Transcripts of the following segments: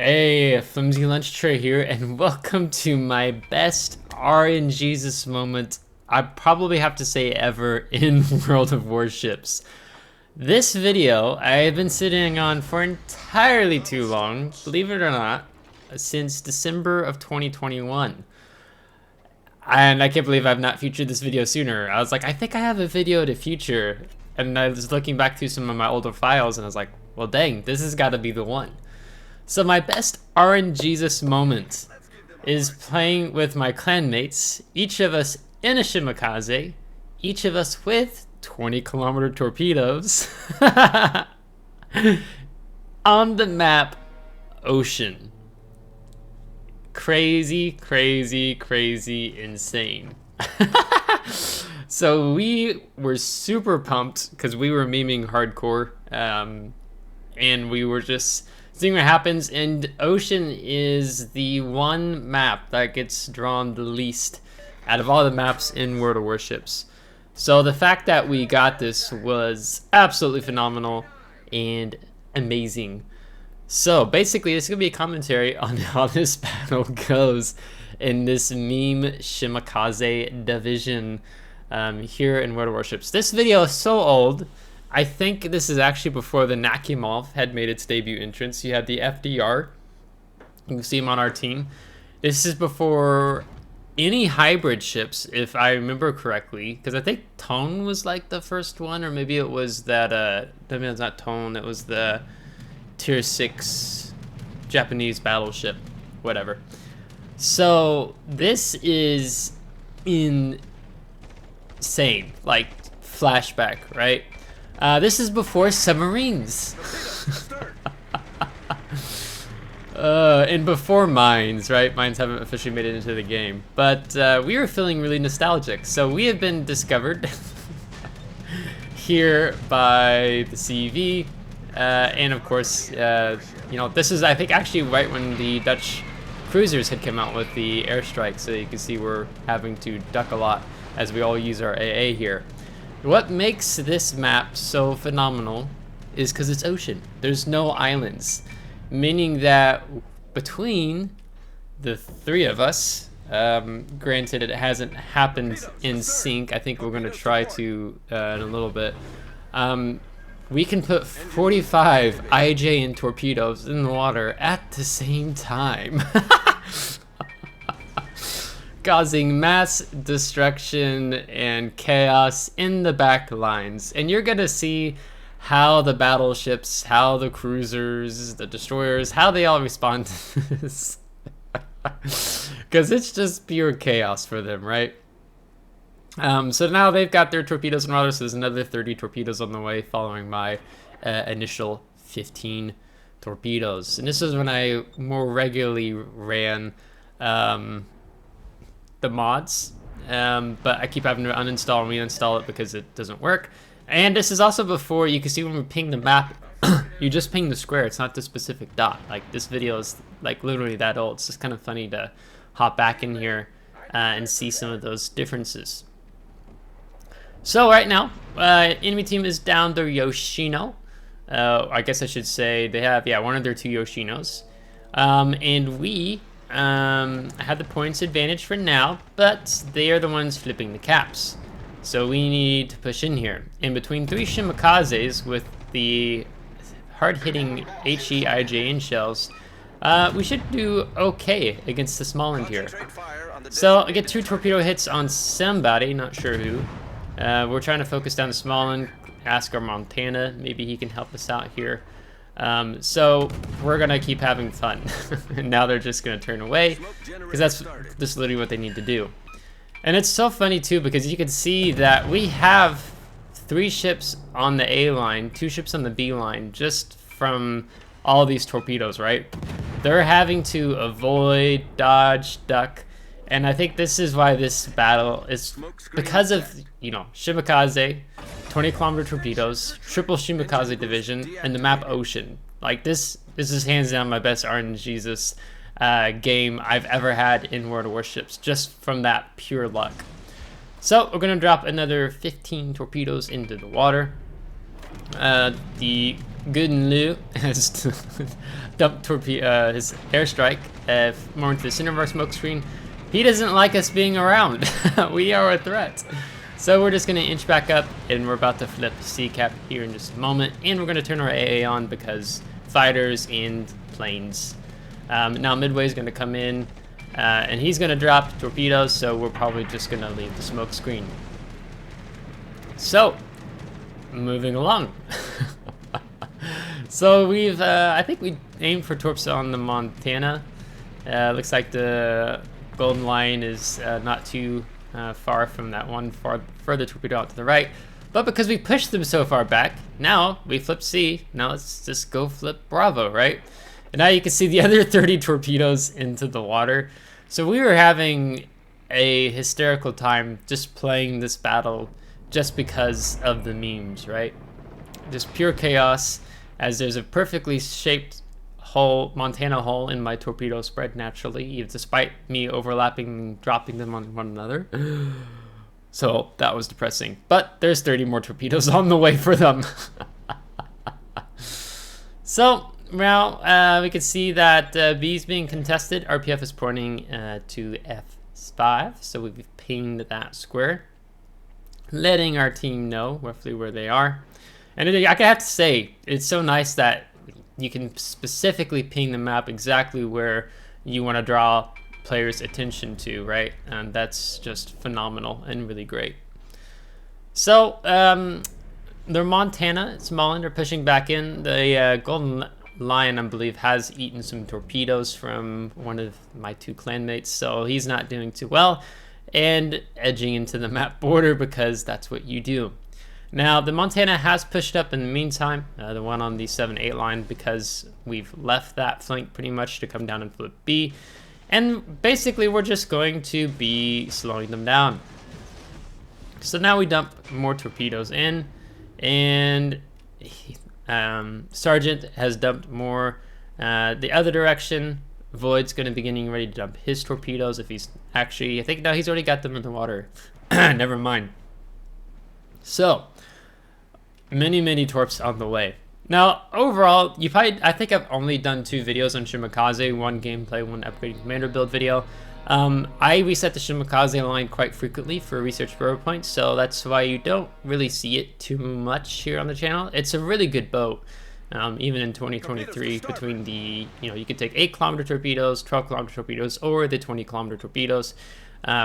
Hey, FlimsyLunchTray here, and welcome to my best RNJesus moment I probably have to say ever in World of Warships. This video I have been sitting on for entirely too long, believe it or not, since December of 2021. And I can't believe I've not featured this video sooner. I was like, I think I have a video to feature, and I was looking back through some of my older files and I was like, well dang, this has got to be the one. So my best RNJesus moment is playing with my clanmates, each of us in a Shimakaze, each of us with 20-kilometer torpedoes on the map Ocean. Crazy, crazy, crazy, insane. So we were super pumped because we were memeing hardcore, and we were just seeing what happens, and Ocean is the one map that gets drawn the least out of all the maps in World of Warships. So the fact that we got this was absolutely phenomenal and amazing. So basically this is going to be a commentary on how this battle goes in this meme Shimakaze division here in World of Warships. This video is so old. I think this is actually before the Nakimov had made its debut entrance. You had the FDR. You can see him on our team. This is before any hybrid ships, if I remember correctly, because I think Tone was like the first one, or maybe it was that, maybe it's not Tone, it was the Tier 6 Japanese battleship, whatever. So this is insane, like flashback, right? This is before submarines. And before mines, right? Mines haven't officially made it into the game. But we were feeling really nostalgic. So we have been discovered here by the CV. And of course, you know, this is, I think, actually right when the Dutch cruisers had come out with the airstrike. So you can see we're having to duck a lot as we all use our AA here. What makes this map so phenomenal is because it's ocean. There's no islands, meaning that between the three of us, granted it hasn't happened in sync, I think we're going to try to in a little bit, we can put 45 IJ and torpedoes in the water at the same time. Causing mass destruction and chaos in the back lines. And you're gonna see how the battleships, how the cruisers, the destroyers, how they all respond to this. Because it's just pure chaos for them, right? So now they've got their torpedoes and routers, so there's another 30 torpedoes on the way following my initial 15 torpedoes. And this is when I more regularly ran the mods, but I keep having to uninstall and reinstall it because it doesn't work. And this is also before, you can see when we ping the map, you just ping the square, it's not the specific dot. Like, this video is like literally that old. It's just kind of funny to hop back in here and see some of those differences. So right now, enemy team is down their Yoshino. I guess I should say they have, yeah, one of their two Yoshinos. And we had the points advantage for now, but they are the ones flipping the caps. So we need to push in here. In between three Shimakazes with the hard-hitting HE IJN shells, we should do okay against the small end here. So I get 2 torpedo hits on somebody, not sure who. We're trying to focus down the small end, ask our Montana, maybe he can help us out here. So we're gonna keep having fun. And now they're just gonna turn away because that's just literally what they need to do. And it's so funny too because you can see that we have 3 ships on the A line, 2 ships on the B line, just from all these torpedoes, right? They're having to avoid, dodge, duck, and I think this is why this battle is because of, you know, Shimakaze, 20-kilometer torpedoes, triple Shimakaze division, and the map Ocean. Like, this is hands down my best RNJesus game I've ever had in World of Warships, just from that pure luck. So we're gonna drop another 15 torpedoes into the water. The Gooden Liu has dumped his airstrike more into the center of our smoke screen. He doesn't like us being around. We are a threat. So we're just going to inch back up, and we're about to flip C-cap here in just a moment. And we're going to turn our AA on because fighters and planes. Now Midway is going to come in, and he's going to drop torpedoes, so we're probably just going to leave the smoke screen. So, moving along. So we've, I think we aimed for torps on the Montana. Looks like the golden line is not too far from that one further torpedo out to the right. But because we pushed them so far back, now we flip C. Now let's just go flip Bravo, right? And now you can see the other 30 torpedoes into the water. So we were having a hysterical time just playing this battle just because of the memes, right? Just pure chaos, as there's a perfectly shaped hole, Montana hole in my torpedo spread naturally, despite me overlapping and dropping them on one another. So that was depressing. But there's 30 more torpedoes on the way for them. So now we can see that B is being contested. RPF is pointing to F5, so we've pinged that square, letting our team know roughly where they are. And I have to say, it's so nice that you can specifically ping the map exactly where you want to draw players' attention to, right? And that's just phenomenal and really great. So, the Montana, Smalland are pushing back in. The Golden Lion, I believe, has eaten some torpedoes from one of my two clanmates, so he's not doing too well, and edging into the map border because that's what you do. Now, the Montana has pushed up in the meantime, the one on the 7-8 line, because we've left that flank pretty much to come down and flip B. And basically, we're just going to be slowing them down. So now we dump more torpedoes in, and Sergeant has dumped more the other direction. Void's going to be getting ready to dump his torpedoes if he's actually, I think, no, he's already got them in the water. Never mind. So, many torps on the way. Now, overall, I think I've only done 2 videos on Shimakaze, one gameplay, one upgrading commander build video. I reset the Shimakaze line quite frequently for research bureau points, so that's why you don't really see it too much here on the channel. It's a really good boat, even in 2023, between the, you could take 8-kilometer torpedoes, 12-kilometer torpedoes, or the 20-kilometer torpedoes,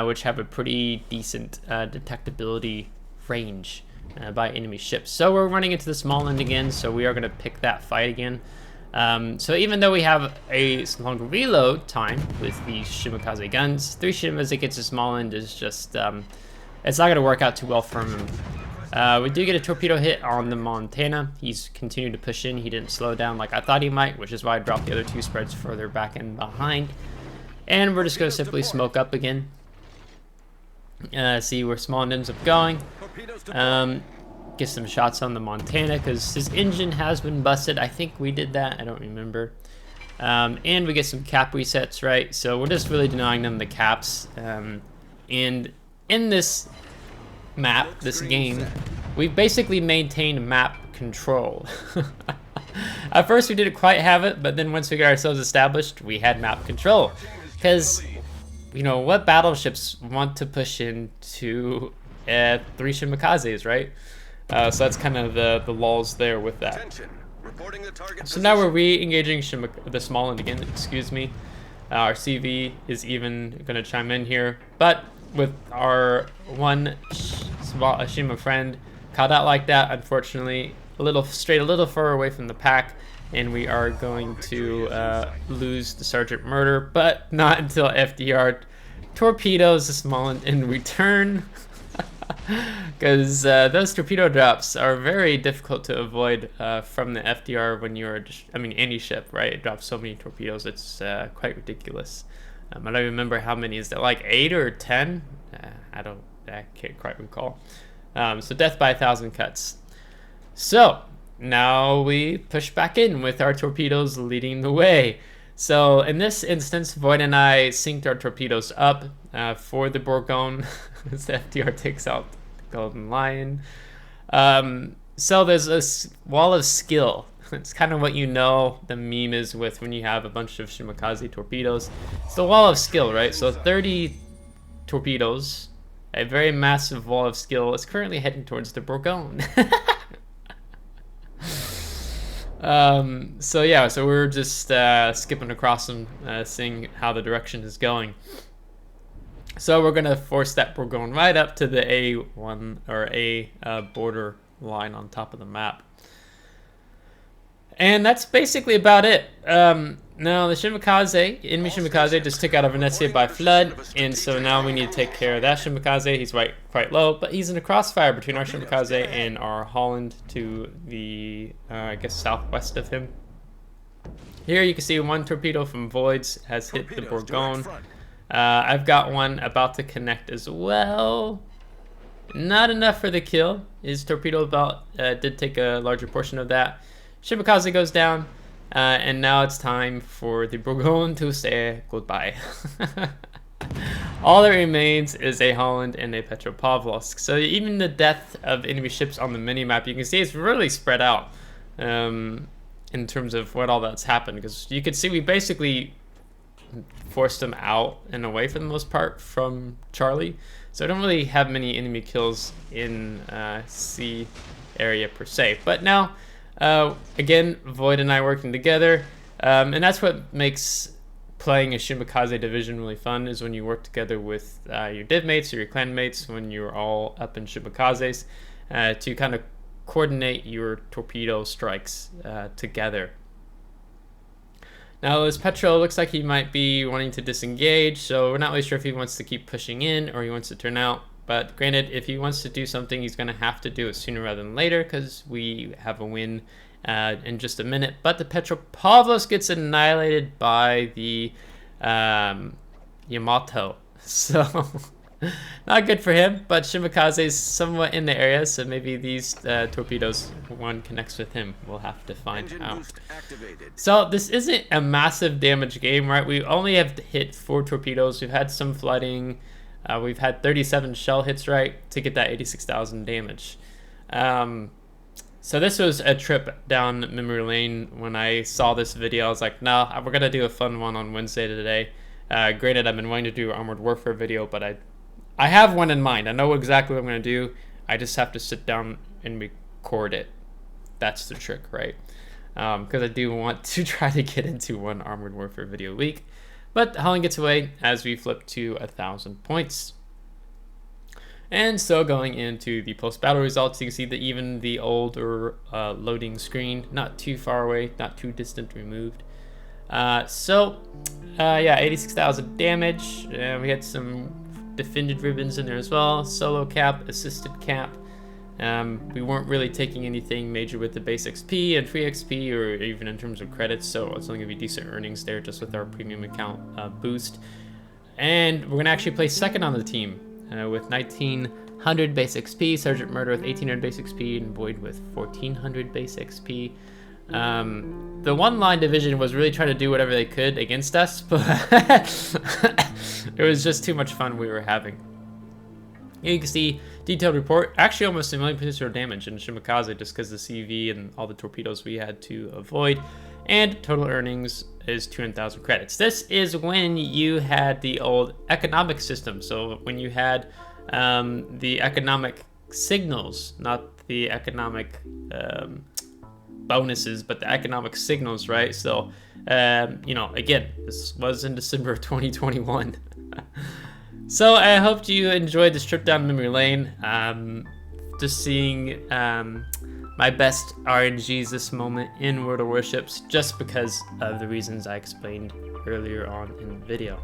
which have a pretty decent detectability range by enemy ships. So we're running into the small end again, so we are going to pick that fight again. So even though we have a long reload time with the Shimakaze guns, 3 Shimas against a small end is just, it's not going to work out too well for him. We do get a torpedo hit on the Montana. He's continued to push in. He didn't slow down like I thought he might, which is why I dropped the other 2 spreads further back and behind. And we're just going to simply smoke up again. See where small ends up going. Get some shots on the Montana because his engine has been busted. I think we did that. I don't remember. And we get some cap resets, right? So we're just really denying them the caps. And in this map, this game, we've basically maintained map control. At first we didn't quite have it, but then once we got ourselves established, we had map control. Because, what battleships want to push into 3 Shimakazes, right? So that's kind of the lulls there with that. So now we're re-engaging the small end again, excuse me. Our CV is even going to chime in here, but with our one Shima friend caught out like that, unfortunately, a little far away from the pack, and we are going to lose the Sergeant Murder, but not until FDR torpedoes the small end in return. Because those torpedo drops are very difficult to avoid from the FDR when you're just, any ship, right? It drops so many torpedoes, it's quite ridiculous. I don't remember how many, is that like 8 or 10? I can't quite recall. So death by 1,000 cuts. So now we push back in with our torpedoes leading the way. So in this instance, Void and I synced our torpedoes up for the Bourgogne as the FDR takes out the Golden Lion. So there's a wall of skill It's kind of what you know the meme is with when you have a bunch of Shimakaze torpedoes. It's the wall of skill, right? So 30 torpedoes, a very massive wall of skill, is currently heading towards the Bourgogne. So yeah, so we're just skipping across them, seeing how the direction is going. So we're gonna force that Bourgogne right up to the A1 or A border line on top of the map. And that's basically about it. Now the Shimakaze, enemy Shimakaze, just took out a Venezia by flood, and so now we need to take care of that Shimakaze. He's quite low, but he's in a crossfire between our Shimakaze and our Holland to the, I guess, southwest of him. Here you can see one torpedo from Voids has hit the Bourgogne. I've got one about to connect as well. Not enough for the kill. His torpedo did take a larger portion of that. Shimakaze goes down, and now it's time for the Bourgogne to say goodbye. All that remains is a Holland and a Petropavlovsk. So even the death of enemy ships on the minimap, you can see it's really spread out in terms of what all that's happened. Because you can see we basically forced them out and away for the most part from Charlie. So I don't really have many enemy kills in C area per se. But now, again, Void and I working together, and that's what makes playing a Shimakaze division really fun, is when you work together with your div mates or your clan mates when you're all up in Shimakazes to kind of coordinate your torpedo strikes together. Now this Petro looks like he might be wanting to disengage, so we're not really sure if he wants to keep pushing in or he wants to turn out. But granted, if he wants to do something, he's going to have to do it sooner rather than later, because we have a win in just a minute. But the Petropavlovsk gets annihilated by the Yamato. So, not good for him, but Shimakaze is somewhat in the area, so maybe these torpedoes, one connects with him. We'll have to find out. So, this isn't a massive damage game, right? We only have hit 4 torpedoes. We've had some flooding. We've had 37 shell hits, right, to get that 86,000 damage. So this was a trip down memory lane. When I saw this video, I was like, no, we're going to do a fun one on Wednesday today. Granted, I've been wanting to do an Armored Warfare video, but I have one in mind. I know exactly what I'm going to do. I just have to sit down and record it. That's the trick, right? Because I do want to try to get into one Armored Warfare video a week. But Holland gets away as we flip to 1,000 points. And so going into the post-battle results, you can see that even the older loading screen, not too far away, not too distant removed. Yeah, 86,000 damage. We had some defended ribbons in there as well. Solo cap, assisted cap. We weren't really taking anything major with the base XP and free XP, or even in terms of credits, so it's only going to be decent earnings there just with our premium account boost. And we're going to actually place second on the team with 1,900 base XP, Sergeant Murder with 1,800 base XP, and Void with 1,400 base XP. The one-line division was really trying to do whatever they could against us, but it was just too much fun we were having. You can see detailed report, actually almost 1 million potential damage in Shimakaze just because the CV and all the torpedoes we had to avoid. And total earnings is 200,000 credits. This is when you had the old economic system. So when you had the economic signals, not the economic bonuses, but the economic signals, right? So, you know, again, this was in December of 2021. So I hope you enjoyed this trip down memory lane. Just seeing my best RNJesus moment in World of Warships, just because of the reasons I explained earlier on in the video.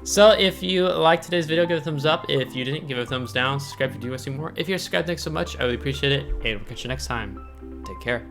So if you liked today's video, give it a thumbs up. If you didn't, give it a thumbs down. Subscribe if you do want to see more. If you're subscribed, thanks so much. I really appreciate it, and we'll catch you next time. Take care.